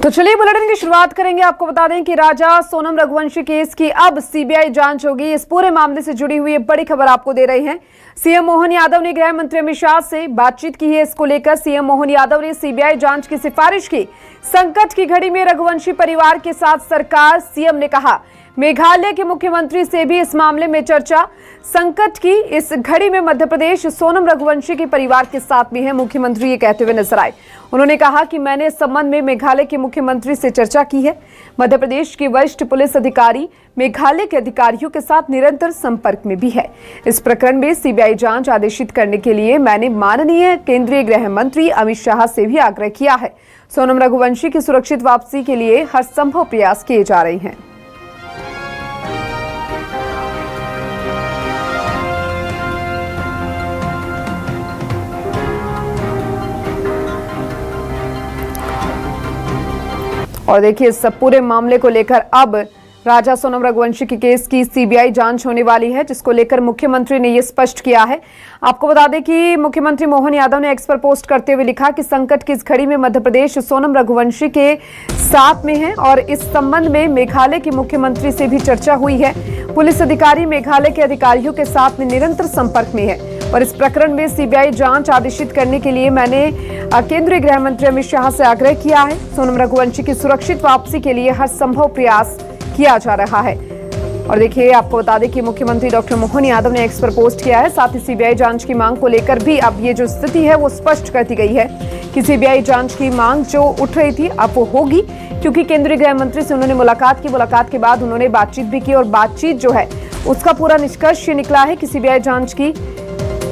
तो चलिए बुलेटिन की शुरुआत करेंगे। आपको बता दें कि राजा सोनम रघुवंशी केस की अब सीबीआई जांच होगी। इस पूरे मामले से जुड़ी हुई बड़ी खबर आपको दे रहे हैं। सीएम मोहन यादव ने गृह मंत्री अमित शाह से बातचीत की है। इसको लेकर सीएम मोहन यादव ने सीबीआई जांच की सिफारिश की। संकट की घड़ी में रघुवंशी परिवार के साथ सरकार, सीएम ने कहा। मेघालय के मुख्यमंत्री से भी इस मामले में चर्चा। संकट की इस घड़ी में मध्य प्रदेश सोनम रघुवंशी के परिवार के साथ में है, मुख्यमंत्री ये कहते हुए नजर आए। उन्होंने कहा कि मैंने इस संबंध में मेघालय के मुख्यमंत्री से चर्चा की है। मध्य प्रदेश के वरिष्ठ पुलिस अधिकारी मेघालय के अधिकारियों के साथ निरंतर संपर्क में भी है। इस प्रकरण में सीबीआई जांच आदेशित करने के लिए मैंने माननीय केंद्रीय गृह मंत्री अमित शाह से भी आग्रह किया है। सोनम रघुवंशी की सुरक्षित वापसी के लिए हर संभव प्रयास किए जा रहे हैं। और देखिए, इस पूरे मामले को लेकर अब राजा सोनम रघुवंशी के केस की सीबीआई जांच होने वाली है, जिसको लेकर मुख्यमंत्री ने यह स्पष्ट किया है। आपको बता दें कि मुख्यमंत्री मोहन यादव ने एक्स पर पोस्ट करते हुए लिखा कि संकट की इस घड़ी में मध्य प्रदेश सोनम रघुवंशी के साथ में है और इस संबंध में मेघालय के मुख्यमंत्री से भी चर्चा हुई है। पुलिस अधिकारी मेघालय के अधिकारियों के साथ में निरंतर संपर्क में है और इस प्रकरण में सीबीआई जांच आदेशित करने के लिए मैंने केंद्रीय गृह मंत्री अमित शाह से आग्रह किया है। सोनम रघुवंशी की सुरक्षित वापसी के लिए हर संभव प्रयास किया जा रहा है। और देखिए, आपको बता दें कि मुख्यमंत्री डॉक्टर मोहन यादव ने एक्स पर पोस्ट किया है। साथ ही सीबीआई जांच की मांग को लेकर भी अब ये जो स्थिति है वो स्पष्ट कर दी गई है कि सीबीआई जांच की मांग जो उठ रही थी अब वो होगी, क्योंकि केंद्रीय गृह मंत्री से उन्होंने मुलाकात की। मुलाकात के बाद उन्होंने बातचीत भी की और बातचीत जो है उसका पूरा निष्कर्ष ये निकला है कि सीबीआई जांच की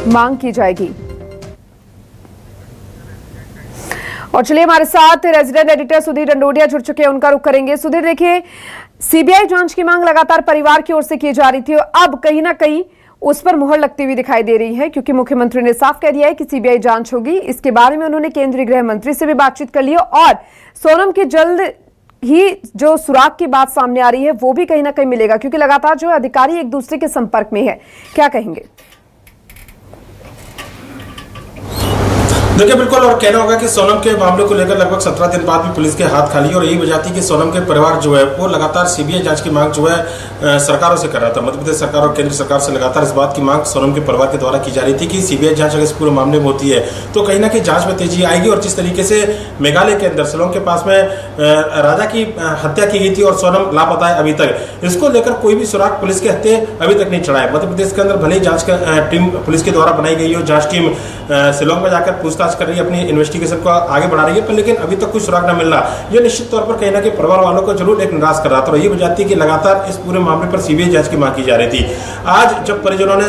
मांग की जाएगी। और चलिए, हमारे साथ रेजिडेंट एडिटर सुधीर डंडोडिया जुड़ चुके हैं, उनका रुख करेंगे। सुधीर, देखिए, सीबीआई जांच की मांग लगातार परिवार की ओर से की जा रही थी और अब कहीं ना कहीं उस पर मुहर लगती हुई दिखाई दे रही है, क्योंकि मुख्यमंत्री ने साफ कह दिया है कि सीबीआई जांच होगी। इसके बारे में उन्होंने केंद्रीय गृह मंत्री से भी बातचीत कर ली और सोनम की जल्द ही जो सुराग की बात सामने आ रही है वो भी कहीं ना कहीं मिलेगा, क्योंकि लगातार जो अधिकारी एक दूसरे के संपर्क में है। क्या कहेंगे? देखिए, बिल्कुल, और कहना होगा कि सोनम के मामले को लेकर लगभग 17 दिन बाद भी पुलिस के हाथ खाली है और यही वजह थी कि सोनम के परिवार जो है वो लगातार सीबीआई जांच की मांग जो है सरकारों से कर रहा था। मध्य प्रदेश सरकार और केंद्र सरकार से लगातार इस बात की मांग सोनम के परिवार के द्वारा की जा रही थी कि सीबीआई जांच अगर इस पूरे मामले में होती है तो कहीं ना कहीं जांच में तेजी आएगी। और जिस तरीके से मेघालय के अंदर शिलोंग के पास में राजा की हत्या की गई थी और सोनम लापता है अभी तक, इसको लेकर कोई भी सुराग पुलिस के हत्या अभी तक नहीं चढ़ा है। मध्य प्रदेश के अंदर भले ही जांच टीम पुलिस के द्वारा बनाई गई हो, जांच टीम शिलोंग में जाकर पूछताछ कर रही है, अपनी इन्वेस्टिगेशन को आगे बढ़ा रही है, पर लेकिन अभी तक कोई सुराग न मिल रहा। यह निश्चित तौर पर कहीं ना कहीं परिवार वालों को जरूर एक निराश कर रहा था और ये वजह थी कि लगातार इस पूरे मामले पर सीबीआई जांच की मांग की जा रही थी। आज जब परिजनों ने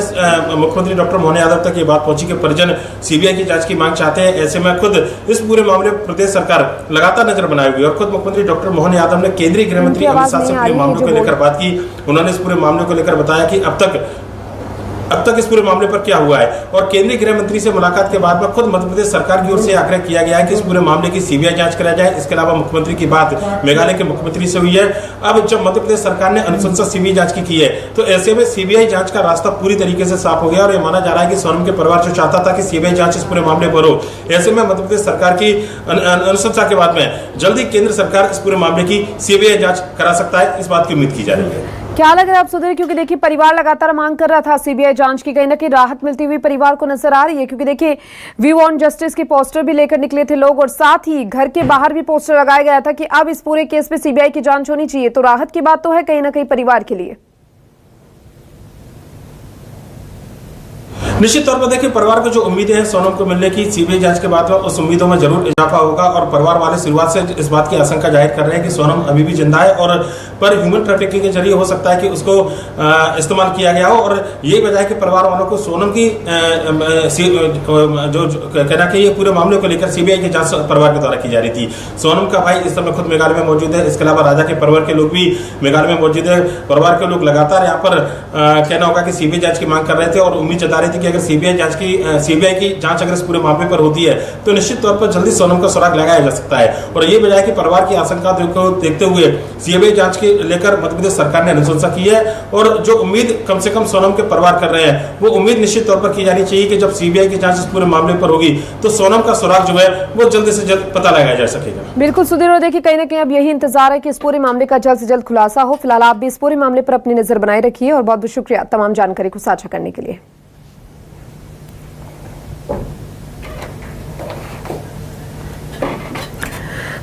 मुख्यमंत्री डॉक्टर मोहन यादव तक ये बात पहुंची कि परिजन सीबीआई की जांच की मांग चाहते हैं, ऐसे में खुद इस पूरे मामले पर प्रदेश सरकार लगातार नजर बनाई हुई और खुद मुख्यमंत्री डॉक्टर मोहन यादव ने केंद्रीय गृह मंत्री अमित शाह से पूरे मामले को लेकर बात की। उन्होंने इस पूरे मामले को लेकर बताया कि अब तक इस पूरे मामले पर क्या हुआ है और केंद्रीय गृह मंत्री से मुलाकात के बाद में खुद मध्य प्रदेश सरकार की ओर से आग्रह किया गया है कि इस पूरे मामले की सीबीआई जांच कराया जाए। इसके अलावा मुख्यमंत्री की बात मेघालय के मुख्यमंत्री से हुई है। अब जब मध्य प्रदेश सरकार ने अनुशंसा सीबीआई जांच की है तो ऐसे में सीबीआई जांच का रास्ता पूरी तरीके से साफ हो गया और यह माना जा रहा है कि सोनम के परिवार जो चाहता था कि सीबीआई जांच इस पूरे मामले पर हो, ऐसे में मध्य प्रदेश सरकार की अनुशंसा के बाद में जल्दी केंद्र सरकार इस पूरे मामले की सीबीआई जांच करा सकता है, इस बात की उम्मीद की जा रही है। क्या लग रहा है आप सुधीर, क्योंकि देखिए परिवार लगातार मांग कर रहा था सीबीआई जांच की, कहीं ना कहीं राहत मिलती हुई परिवार को नजर आ रही है, क्योंकि देखिए वी वांट जस्टिस के पोस्टर भी लेकर निकले थे लोग और साथ ही घर के बाहर भी पोस्टर लगाया गया था कि अब इस पूरे केस पे सीबीआई की जांच होनी चाहिए। तो राहत की बात तो है कहीं ना कहीं परिवार के लिए। निश्चित तौर पर देखिए, परिवार को जो उम्मीदें हैं सोनम को मिलने की सीबीआई जांच के बाद में, उस उम्मीदों में जरूर इजाफा होगा और परिवार वाले शुरुआत से इस बात की आशंका जाहिर कर रहे हैं कि सोनम अभी भी जिंदा है और पर ह्यूमन ट्रैफिकिंग के जरिए हो सकता है कि उसको इस्तेमाल किया गया हो। और यही वजह है कि परिवार वालों को सोनम की जो कहना कि ये पूरे मामले को लेकर सीबीआई की जांच परिवार के द्वारा की जा रही थी। सोनम का भाई इस समय खुद मेघालय में मौजूद है, इसके अलावा राजा के परिवार के लोग भी मेघालय में मौजूद है। परिवार के लोग लगातार यहाँ पर कहना होगा कि सीबीआई जांच की मांग कर रहे थे और उम्मीद जता रहे थे कि अगर सीबीआई की जांच अगर इस पूरे मामले पर होती है तो निश्चित तौर पर जल्दी सोनम का सुराग लगाया जा सकता है। और ये वजह है कि परिवार की आशंका को देखते हुए सीबीआई जांच के लेकर मध्य प्रदेश सरकार ने अनुशंसा की है। और जो उम्मीद कम से कम सोनम के परिवार कर रहे हैं वो उम्मीद निश्चित तौर पर की जानी चाहिए कि जब सीबीआई की जांच इस पूरे मामले पर होगी तो सोनम का सुराग जो है वो जल्द से जल्द पता लगाया जा सकेगा। बिल्कुल सुधीर, और देखिए कहीं ना कहीं अब यही इंतजार है कि इस पूरे मामले का जल्द से जल्द खुलासा हो। फिलहाल आप भी इस पूरे मामले पर अपनी नजर बनाए रखिए और बहुत बहुत शुक्रिया तमाम जानकारी को साझा करने के लिए।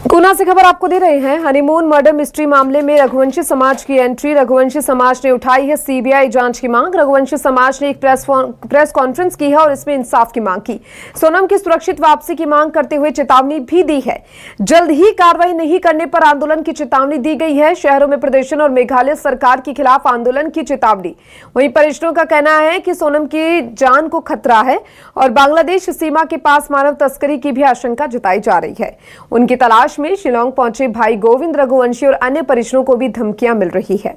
गुना से खबर आपको दे रहे हैं। हनीमून मर्डर मिस्ट्री मामले में रघुवंशी समाज की एंट्री। रघुवंशी समाज ने उठाई है सीबीआई जांच की मांग। रघुवंशी समाज ने एक प्रेस कॉन्फ्रेंस की है और इसमें इंसाफ की मांग की। सोनम की सुरक्षित वापसी की मांग करते हुए चेतावनी भी दी है। जल्द ही कार्रवाई नहीं करने पर आंदोलन की चेतावनी दी गई है। शहरों में प्रदर्शन और मेघालय सरकार के खिलाफ आंदोलन की चेतावनी। वहीं परिजनों का कहना है कि सोनम की जान को खतरा है और बांग्लादेश सीमा के पास मानव तस्करी की भी आशंका जताई जा रही है। उनकी तलाश में शिलांग पहुंचे भाई गोविंद रघुवंशी और अन्य परिजनों को भी धमकियां मिल रही है।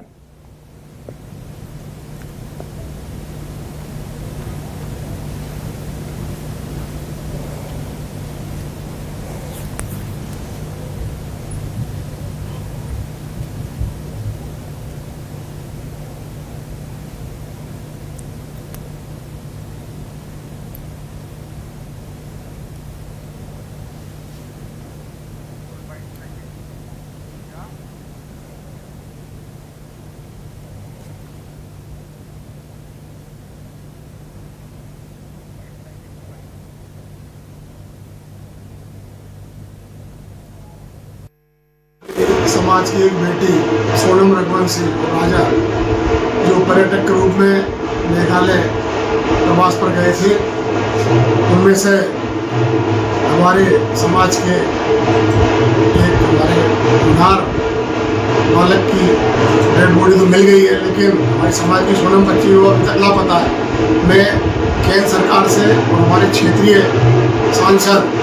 समाज की एक बेटी सोनम रघुवंशी राजा जो पर्यटक के रूप में मेघालय प्रवास पर गए थे, उनमें से हमारे समाज के एक हमारे बिहार बालक की डेड बॉडी तो मिल गई है, लेकिन हमारे समाज की सोनम बच्ची वो अभी तक लापता है। मैं केंद्र सरकार से और हमारे क्षेत्रीय सांसद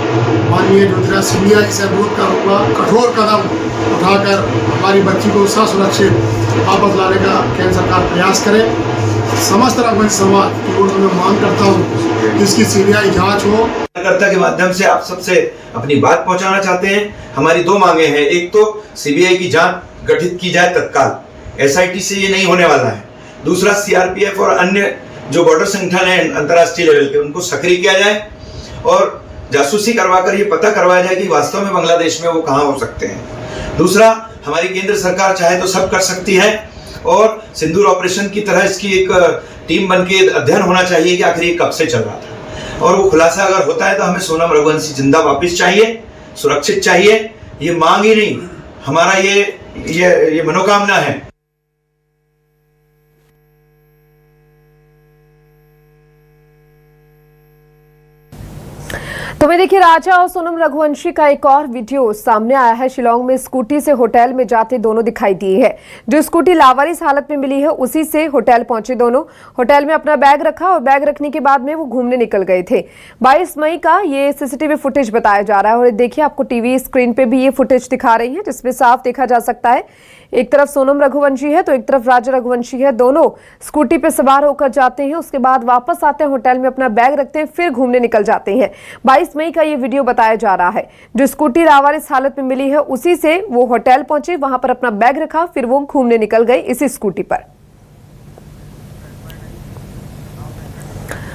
माननीय ज्योतिराज सिंधिया जी से अनुरोध करूँगा, कठोर कदम उठाकर हमारी बच्ची को सुरक्षित वापस लाने का केंद्र सरकार प्रयास करे। समस्त रघुवंशी समाज की ओर से मैं मांग करता हूँ इसकी सीबीआई जांच हो। कार्यकर्ता के माध्यम से आप सबसे अपनी बात पहुंचाना चाहते हैं। हमारी दो मांगे हैं। एक तो सीबीआई की जांच गठित की जाए तत्काल, एसआईटी से ये नहीं होने वाला है। दूसरा सीआरपीएफ और अन्य जो बॉर्डर संगठन है अंतर्राष्ट्रीय लेवल के, उनको सक्रिय किया जाए और जासूसी करवाकर ये पता करवाया जाए कि वास्तव में बांग्लादेश में वो कहाँ हो सकते हैं। दूसरा, हमारी केंद्र सरकार चाहे तो सब कर सकती है और सिंदूर ऑपरेशन की तरह इसकी एक टीम बन के अध्ययन होना चाहिए कि आखिर ये कब से चल रहा था, और वो खुलासा अगर होता है तो हमें सोनम रघुवंशी जिंदा वापस चाहिए, सुरक्षित चाहिए। ये मांग ही नहीं, हमारा ये मनोकामना है। तो मैं देखिए राजा और सोनम रघुवंशी का एक और वीडियो सामने आया है। शिलांग में स्कूटी से होटल में जाते दोनों दिखाई दिए है। जो स्कूटी लावारिस हालत में मिली है उसी से होटल पहुंचे दोनों। होटल में अपना बैग रखा और बैग रखने के बाद में वो घूमने निकल गए थे। 22 मई का ये सीसीटीवी फुटेज बताया जा रहा है और देखिए आपको टीवी स्क्रीन पे भी ये फुटेज दिखा रही है, जिसमें साफ देखा जा सकता है एक तरफ सोनम रघुवंशी है तो एक तरफ राजा रघुवंशी है। दोनों स्कूटी पे सवार होकर जाते हैं, उसके बाद वापस आते हैं, होटल में अपना बैग रखते हैं, फिर घूमने निकल जाते हैं। 22 मई का ये वीडियो बताया जा रहा है। जो स्कूटी लावारिस हालत में मिली है उसी से वो होटल पहुंचे, वहां पर अपना बैग रखा, फिर वो घूमने निकल गए इसी स्कूटी पर।